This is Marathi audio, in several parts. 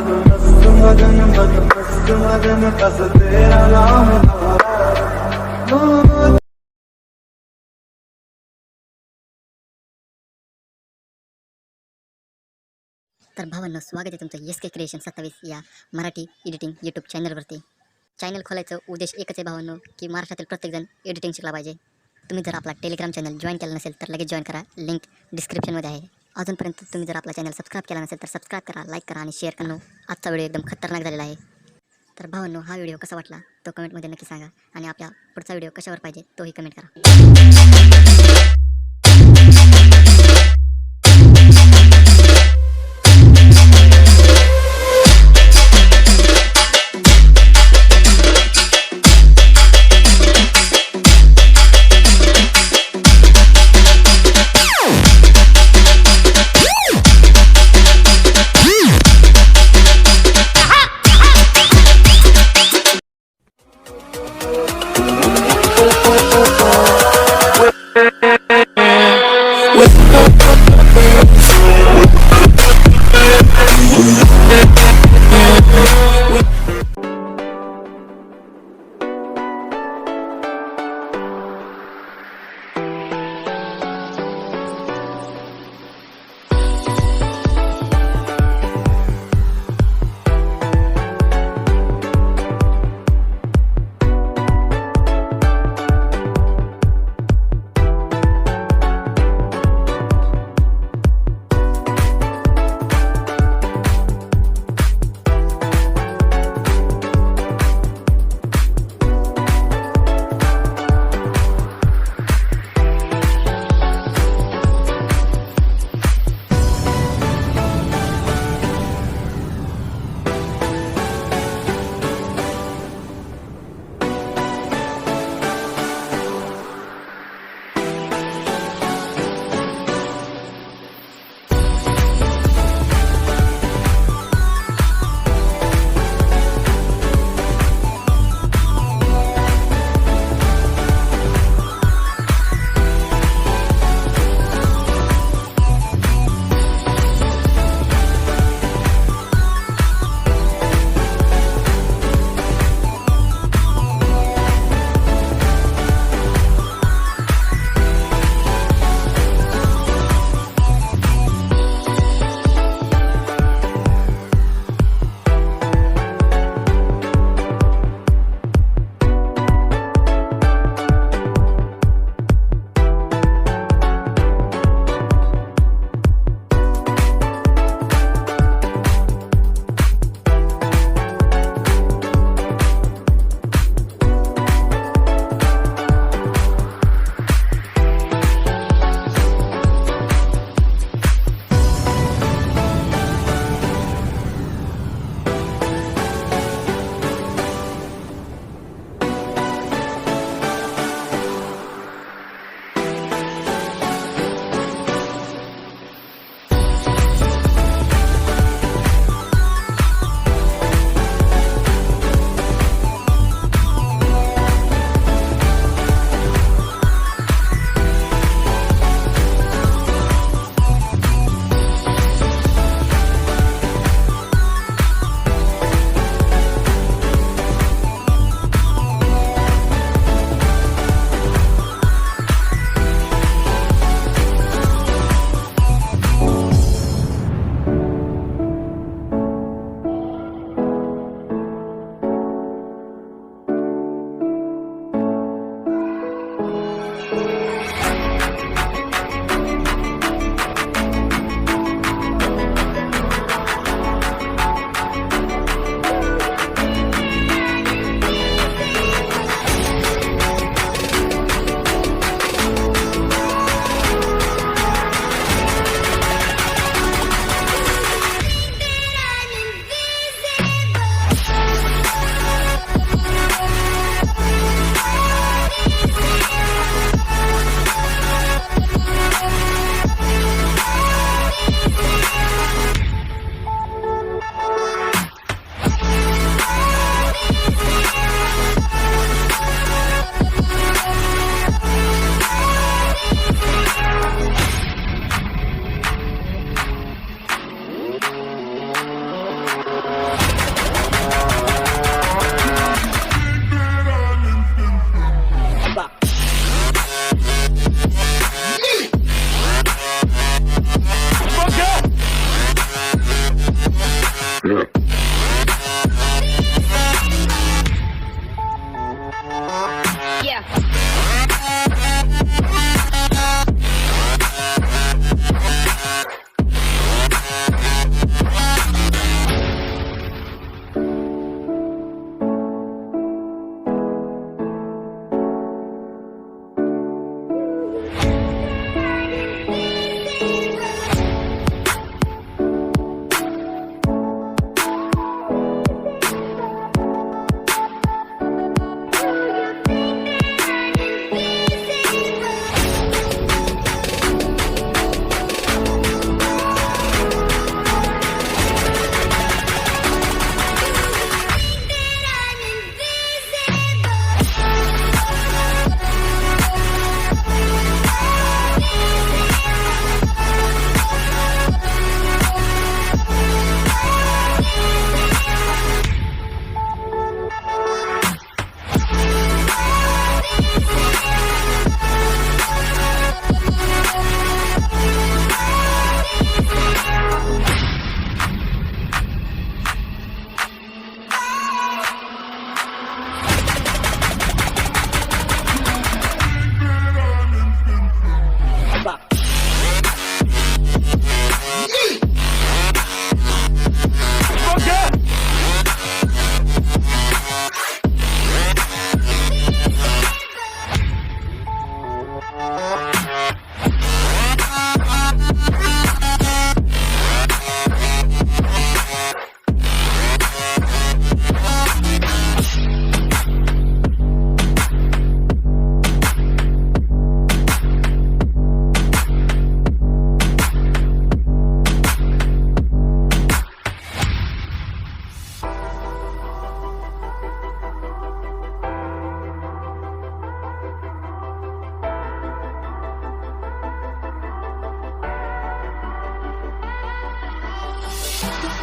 तर भावांनो, स्वागत आहे तुमचं SK क्रिएशन 27 या मराठी एडिटिंग यूट्यूब चॅनलवरती। चॅनल खोलायचं उद्देश एकच आहे भावांनो, की महाराष्ट्रातील प्रत्येकजण एडिटिंग शिकला पाहिजे। तुम्ही जर आपला टेलिग्राम चॅनल जॉईन केला नसेल तर लगेच जॉईन करा, लिंक डिस्क्रिप्शनमध्ये आहे। अजूनपर्यंत तुम्ही जर आपला चॅनल सबस्क्राईब केला नसेल तर सबस्क्राईब करा, लाईक करा आणि शेअर करा। आजचा व्हिडिओ एकदम खतरनाक झालेला आहे। तर भावांनो, हा व्हिडिओ कसा वाटला तो कमेंटमध्ये नक्की सांगा आणि आपल्या पुढचा व्हिडिओ कशावर पाहिजे तोही कमेंट करा।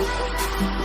आहे.